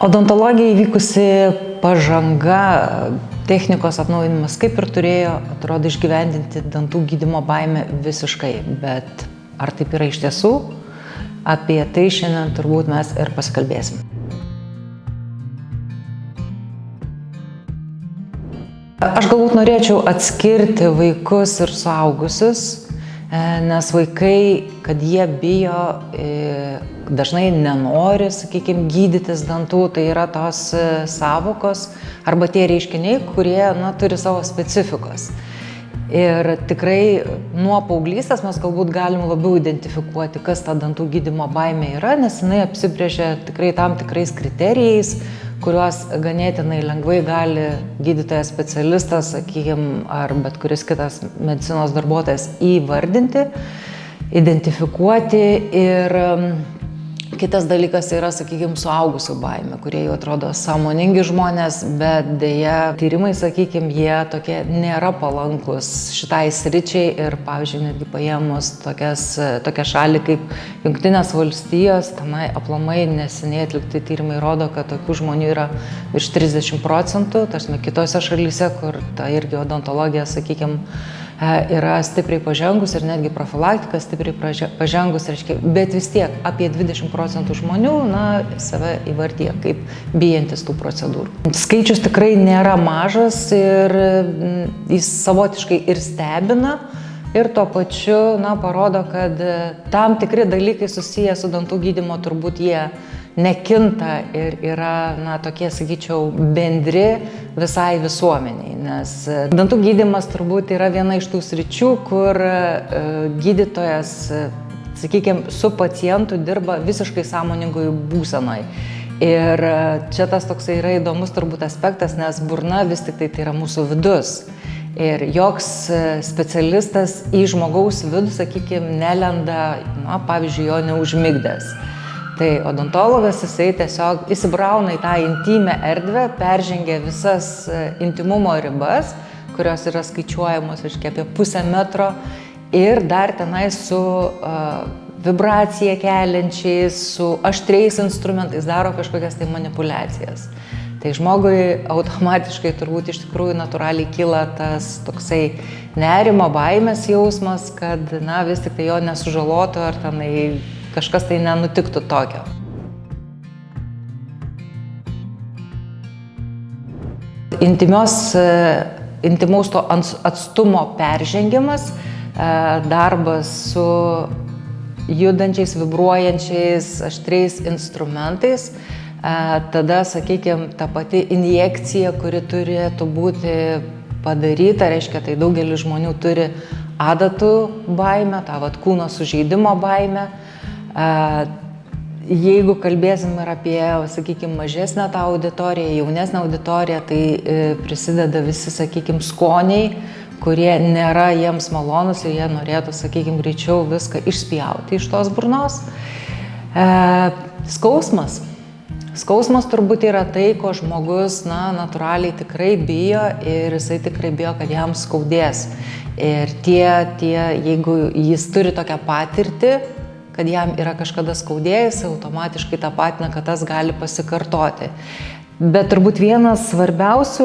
Odontologija įvykusi pažanga, technikos atnaujinimas kaip ir turėjo, atrodo, išgyvendinti dantų gydymo baimę visiškai, bet ar taip yra iš tiesų? Apie tai šiandien turbūt mes ir pasikalbėsim. Aš galbūt norėčiau atskirti vaikus ir suaugusius, nes vaikai, kad jie bijo, dažnai nenori, sakykime, gydytis dantų, tai yra tos sąvokos arba tie reiškiniai, kurie turi savo specifikos. Ir tikrai nuo paauglystės mes galbūt galim labiau identifikuoti, kas ta dantų gydymo baimė yra, nes jinai apsibrėžia tikrai tam tikrais kriterijais, kuriuos ganėtinai lengvai gali gydytojas specialistas, sakykime, ar bet kuris kitas medicinos darbuotojas įvardinti, identifikuoti. Ir kitas dalykas yra, sakykime, suaugusių baimė, kurie jau atrodo sąmoningi žmonės, bet dėja tyrimai, sakykime, jie tokie nėra palankus šitai sričiai ir, pavyzdžiui, netgi paėmus tokią šalį kaip Jungtinės Valstijos, tenai aplamai neseniai atlikti tyrimai rodo, kad tokių žmonių yra virš 30%, tarsi kitose šalyse, kur ta irgi odontologija, sakykime, yra stipriai pažengus ir netgi profilaktika stipriai pažengus, reiškia, bet vis tiek apie 20% žmonių save įvardyja kaip bijantis tų procedūrų. Skaičius tikrai nėra mažas ir jis savotiškai ir stebina ir tuo pačiu parodo, kad tam tikri dalykai susiję su dantų gydymo turbūt jie nekinta ir yra tokie, sakyčiau, bendri visai visuomeniai, nes dantų gydymas turbūt yra viena iš tų sričių, kur gydytojas, sakykime, su pacientu dirba visiškai sąmoningoj būsenoj. Ir čia tas toksai yra įdomus turbūt aspektas, nes burna vis tik tai yra mūsų vidus. Ir joks specialistas į žmogaus vidų, sakykime, nelenda, pavyzdžiui, jo neužmigdęs. Tai odontologas, jisai tiesiog įsibrauna į tą intymę erdvę, peržengia visas intymumo ribas, kurios yra skaičiuojamos, reiškia, apie pusę metro ir dar tenai su vibraciją keliančiais, su aštriais instrumentais daro kažkokias tai manipulacijas. Tai žmogui automatiškai turbūt iš tikrųjų natūraliai kyla tas toksai nerimo, baimės jausmas, kad vis tik tai jo nesužalotų ar tenai kažkas tai nenutiktų tokio. Intimaus to atstumo peržengimas, darbas su judančiais, vibruojančiais, aštriais instrumentais, tada, sakykime, ta pati injekcija, kuri turėtų būti padaryta, reiškia, tai daugelis žmonių turi adatų baimę, tą kūno sužeidimo baimę. Jeigu kalbėsim ir apie, sakykime, mažesnę tą auditoriją, jaunesnę auditoriją, tai prisideda visi, sakykime, skoniai, kurie nėra jiems malonus ir jie norėtų, sakykime, greičiau viską išspjauti iš tos burnos. Skausmas. Skausmas turbūt yra tai, ko žmogus, natūraliai tikrai bijo ir jisai tikrai bijo, kad jam skaudės. Ir jeigu jis turi tokią patirtį, kad jam yra kažkada skaudėjęs, automatiškai tapatina, kad tas gali pasikartoti. Bet turbūt vienas svarbiausių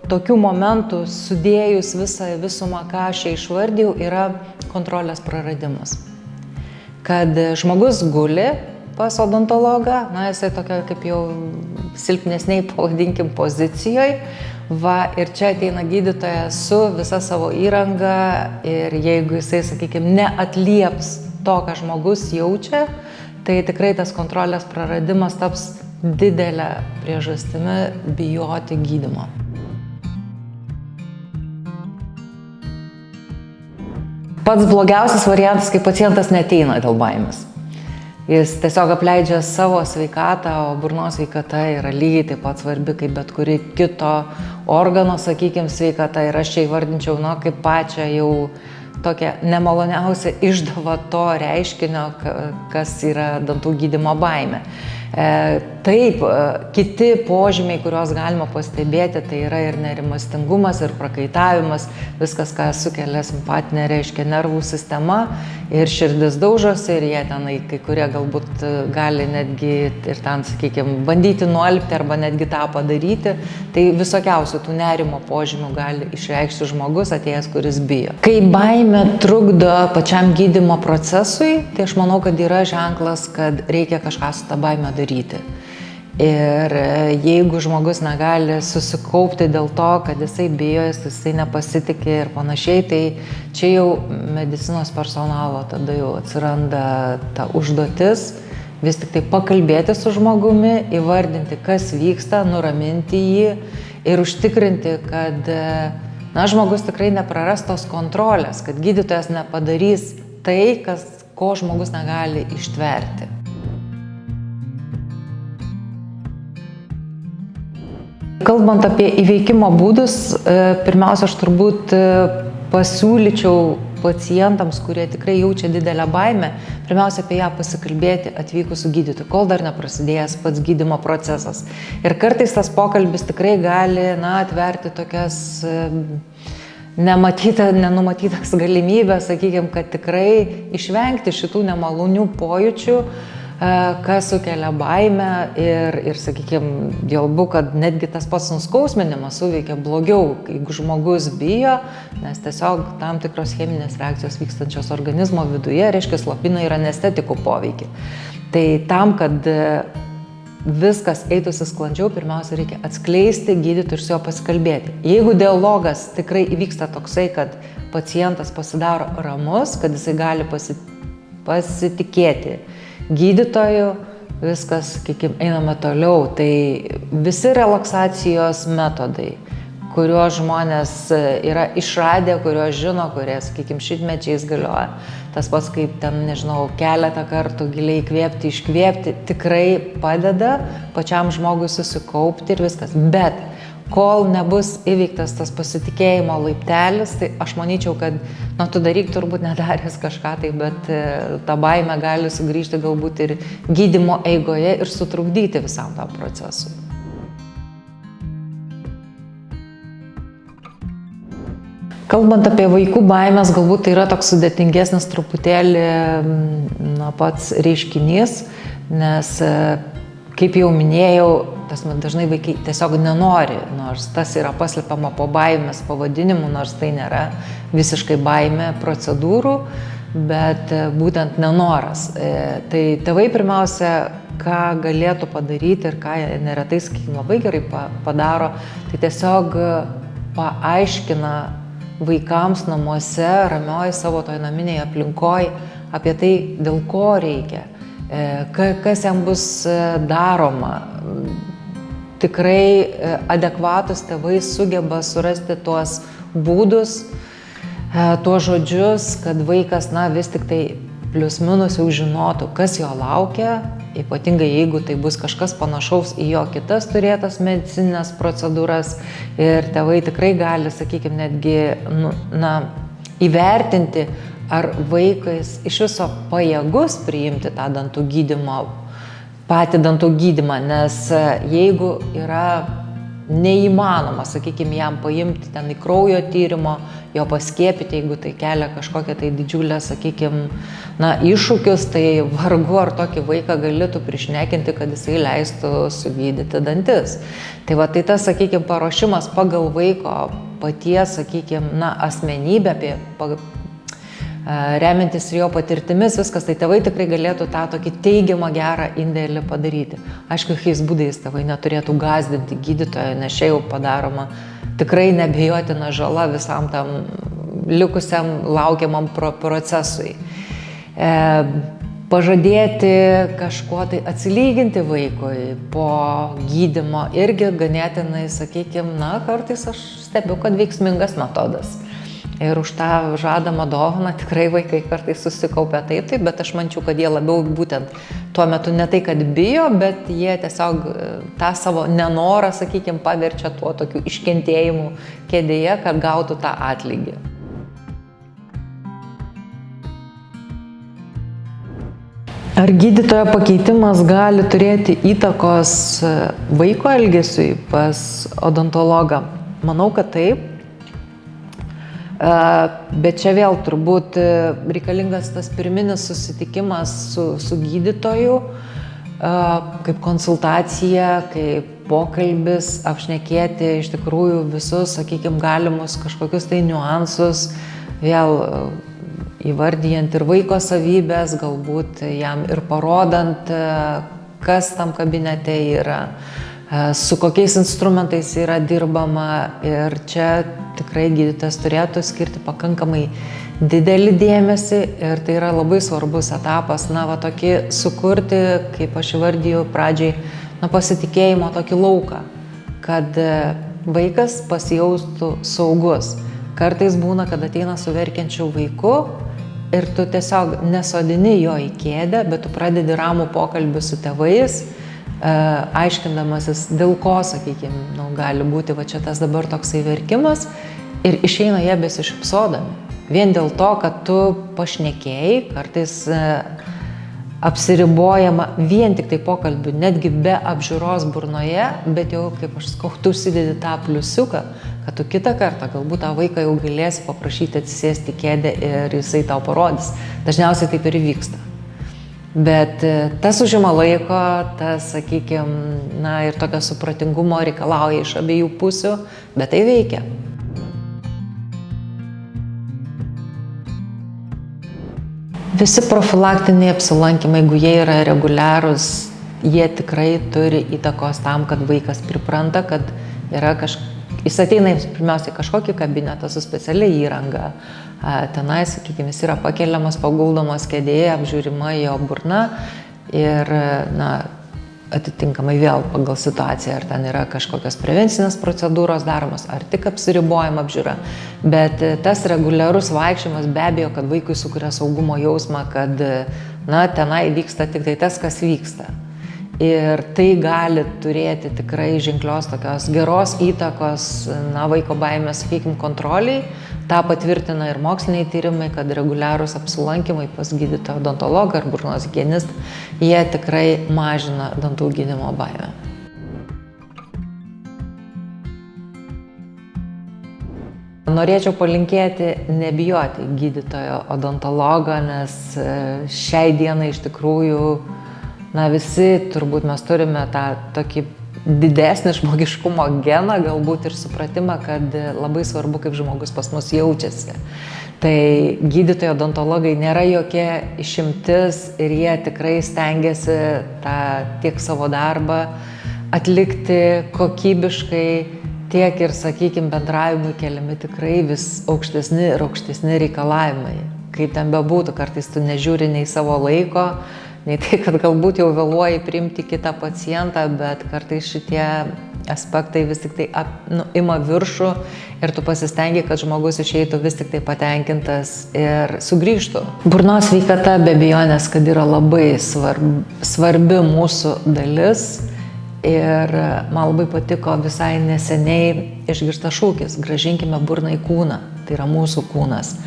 tokių momentų, sudėjus visą visumą, ką aš čia išvardijau, yra kontrolės praradimas. Kad žmogus guli pas odontologą, jisai tokia kaip jau silpnesniai, pavadinkim, pozicijoje, ir čia ateina gydytojas su visa savo įranga ir jeigu jisai, sakykime, neatlieps to, ką žmogus jaučia, tai tikrai tas kontrolės praradimas taps didelė priežastimi bijoti gydymo. Pats blogiausias variantas, kai pacientas neateina dėl baimės. Jis tiesiog apleidžia savo sveikatą, o burnos sveikata yra lygiai taip pat svarbi kaip bet kuri kito organo, sakykime, sveikata. Ir aš čia įvardinčiau, kaip pačią jau tokia nemaloniausia išdava to reiškinio, kas yra dantų gydymo baimė. Taip, kiti požymiai, kuriuos galima pastebėti, tai yra ir nerimastingumas, ir prakaitavimas, viskas, ką sukelia simpatinė, reiškia nervų sistema, ir širdis daužosi, ir jie tenai, kai kurie galbūt gali netgi ir ten, sakykime, bandyti nualpti arba netgi tą padaryti. Tai visokiausių tų nerimo požymių gali išreikšti žmogus atėjęs, kuris bijo. Kai baimė trukdo pačiam gydymo procesui, tai aš manau, kad yra ženklas, kad reikia kažką su tą baimę daryti. Ir jeigu žmogus negali susikaupti dėl to, kad jisai bijo, jisai nepasitikė ir panašiai, tai čia jau medicinos personalo tada jau atsiranda ta užduotis vis tik tai pakalbėti su žmogumi, įvardinti, kas vyksta, nuraminti jį ir užtikrinti, kad žmogus tikrai nepraras tos kontrolės, kad gydytojas nepadarys tai, ko žmogus negali ištverti. Kalbant apie įveikimo būdus, pirmiausia, aš turbūt pasiūlyčiau pacientams, kurie tikrai jaučia didelę baimę, pirmiausia apie ją pasikalbėti atvykus su gydytoju, kol dar neprasidėjęs pats gydymo procesas. Ir kartais tas pokalbis tikrai gali atverti tokias nenumatytas galimybės, sakykime, kad tikrai išvengti šitų nemalonių pojūčių, kas sukelia baimę ir sakykime, dėlbu, kad netgi tas pats nuskausminimas suveikia blogiau, jeigu žmogus bijo, nes tiesiog tam tikros cheminės reakcijos vykstančios organizmo viduje, reiškia, slopina ir anestetikų poveikį. Tai tam, kad viskas eitųsi sklandžiau, pirmiausia, reikia atskleisti gydytojui ir su juo pasikalbėti. Jeigu dialogas tikrai įvyksta toksai, kad pacientas pasidaro ramus, kad jisai gali pasitikėti gydytoju, viskas, sakykime, einame toliau. Tai visi relaksacijos metodai, kuriuos žmonės yra išradę, kuriuos žino, kurie, sakykime, šimtmečiais galioja. Tas pats kaip ten, nežinau, keletą kartų giliai įkvėpti, iškvėpti, tikrai padeda pačiam žmogui susikaupti ir viskas. Bet kol nebus įveiktas tas pasitikėjimo laiptelis, tai aš manyčiau, kad tu daryk turbūt nedaręs kažką tai, bet ta baimė gali sugrįžti galbūt ir gydymo eigoje ir sutrukdyti visam tam procesui. Kalbant apie vaikų baimės, galbūt tai yra toks sudėtingesnis truputėlį pats reiškinys, nes, kaip jau minėjau, dažnai vaikai tiesiog nenori, nors tas yra paslepiama po baimės pavadinimu, nors tai nėra visiškai baimė procedūrų, bet būtent nenoras. Tai tėvai pirmiausia, ką galėtų padaryti ir ką neretai, sakykime, labai gerai padaro, tai tiesiog paaiškina vaikams namuose, ramioj savo toj naminėje aplinkoje apie tai, dėl ko reikia, kas jam bus daroma. Tikrai adekvatus tėvai sugeba surasti tuos būdus, tuos žodžius, kad vaikas, vis tik tai plius minus jau žinotų, kas jo laukia, ypatingai jeigu tai bus kažkas panašaus į jo kitas turėtas medicininės procedūras. Ir tėvai tikrai gali, sakykime, netgi įvertinti, ar vaikas iš viso pajėgus priimti tą dantų gydymą, patį dantų gydymą, nes jeigu yra neįmanoma, sakykime, jam paimti ten į kraujo tyrimo, jo paskiepyti, jeigu tai kelia kažkokią tai didžiulę, sakykime, iššūkius, tai vargu ar tokį vaiką galėtų prišnekinti, kad jisai leistų sugydyti dantis. Tai tai tas, sakykime, paruošimas pagal vaiko paties, sakykime, asmenybę, remiantis jo patirtimis, viskas, tai tėvai tikrai galėtų tą tokį teigiamą gerą indėlį padaryti. Aišku, jokiais būdais tėvai neturėtų gąsdinti gydytojo, nes čia jau padaroma tikrai neabejotina žala visam tam likusiam laukiamam procesui. Pažadėti kažkuo tai atsilyginti vaikui po gydymo irgi ganėtinai, sakykime, kartais aš stebiu, kad veiksmingas metodas. Ir už tą žadamą dovaną tikrai vaikai kartais susikaupia taip, bet aš manyčiau, kad jie labiau būtent tuo metu ne tai, kad bijo, bet jie tiesiog tą savo nenorą, sakykime, paverčia tuo tokiu iškentėjimu kėdėje, kad gautų tą atlygį. Ar gydytojo pakeitimas gali turėti įtakos vaiko elgesiui pas odontologą? Manau, kad taip. Bet čia vėl turbūt reikalingas tas pirminis susitikimas su gydytoju, kaip konsultacija, kaip pokalbis, apšnekėti iš tikrųjų visus, sakykime, galimus kažkokius tai niuansus, vėl įvardyjant ir vaiko savybės, galbūt jam ir parodant, kas tam kabinete yra, su kokiais instrumentais yra dirbama, ir čia tikrai gydytojas turėtų skirti pakankamai didelį dėmesį, ir tai yra labai svarbus etapas, tokį sukurti, kaip aš įvardiju pradžiai, pasitikėjimo tokį lauką, kad vaikas pasijaustų saugus. Kartais būna, kad ateina su verkiančiu vaiku ir tu tiesiog nesodini jo į kėdę, bet tu pradedi ramų pokalbį su tėvais, aiškindamasis, dėl ko, sakykime, gali būti va čia tas dabar toksai verkimas, ir išeina jie besišypsodami. Vien dėl to, kad tu pašnekėjai, kartais apsiribojama vien tik tai pokalbių, netgi be apžiūros burnoje, bet jau, kaip aš sakau, tu užsidedi tą pliusiuką, kad tu kitą kartą galbūt tą vaiką jau galėsi paprašyti atsisėsti kėdę ir jisai tau parodys. Dažniausiai taip ir vyksta. Bet tas užima laiko, tas, sakykime, ir tokio supratingumo reikalauja iš abiejų pusių, bet tai veikia. Visi profilaktiniai apsilankymai, jeigu jie yra reguliarūs, jie tikrai turi įtakos tam, kad vaikas pripranta, kad yra jis ateina pirmiausiai kažkokį kabinetą su specialia įranga. Tenai, sakykime, jis yra pakeliamas, paguldomas kėdėje, apžiūrima jo burna ir, atitinkamai vėl pagal situaciją, ar ten yra kažkokios prevencinės procedūros daromos, ar tik apsiribojama apžiūra. Bet tas reguliarus vaikščiojimas be abejo, kad vaikui sukuria saugumo jausmą, kad tenai vyksta tik tai tas, kas vyksta. Ir tai gali turėti tikrai ženklios tokios geros įtakos vaiko baimės, sakykime, kontroliai. Ta patvirtina ir moksliniai tyrimai, kad reguliarūs apsilankymai pas gydytoją odontologą ar burnos higienistą, jie tikrai mažina dantų gydymo baimę. Norėčiau palinkėti nebijoti gydytojo odontologo, nes šiai dienai iš tikrųjų visi turbūt mes turime tą tokį didesnį žmogiškumo geną, galbūt ir supratimą, kad labai svarbu, kaip žmogus pas mus jaučiasi. Tai gydytojai odontologai nėra jokia išimtis ir jie tikrai stengiasi tą tiek savo darbą atlikti kokybiškai, tiek ir, sakykime, bendravimui keliami tikrai vis aukštesni ir aukštesni reikalavimai. Kaip ten bebūtų, kartais tu nežiūri nei savo laiko, nei tai, kad galbūt jau vėluoji priimti kitą pacientą, bet kartais šitie aspektai vis tik tai ima viršų ir tu pasistengi, kad žmogus išeitų vis tik tai patenkintas ir sugrįžtų. Burnos sveikata be abejonės, kad yra labai svarbi mūsų dalis, ir man labai patiko visai neseniai išgirstas šūkis: grąžinkime burną į kūną, tai yra mūsų kūnas.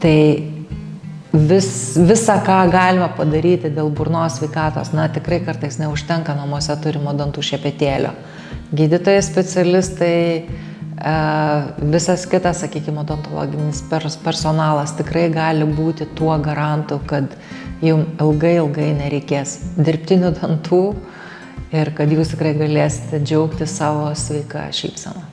Tai visą, ką galima padaryti dėl burnos sveikatos, tikrai kartais neužtenka namuose turimo dantų šepetėlio. Gydytojai, specialistai, visas kitas, sakykime, odontologinis personalas tikrai gali būti tuo garantu, kad jums ilgai nereikės dirbtinių dantų ir kad jūs tikrai galėsite džiaugtis savo sveiką šypseną.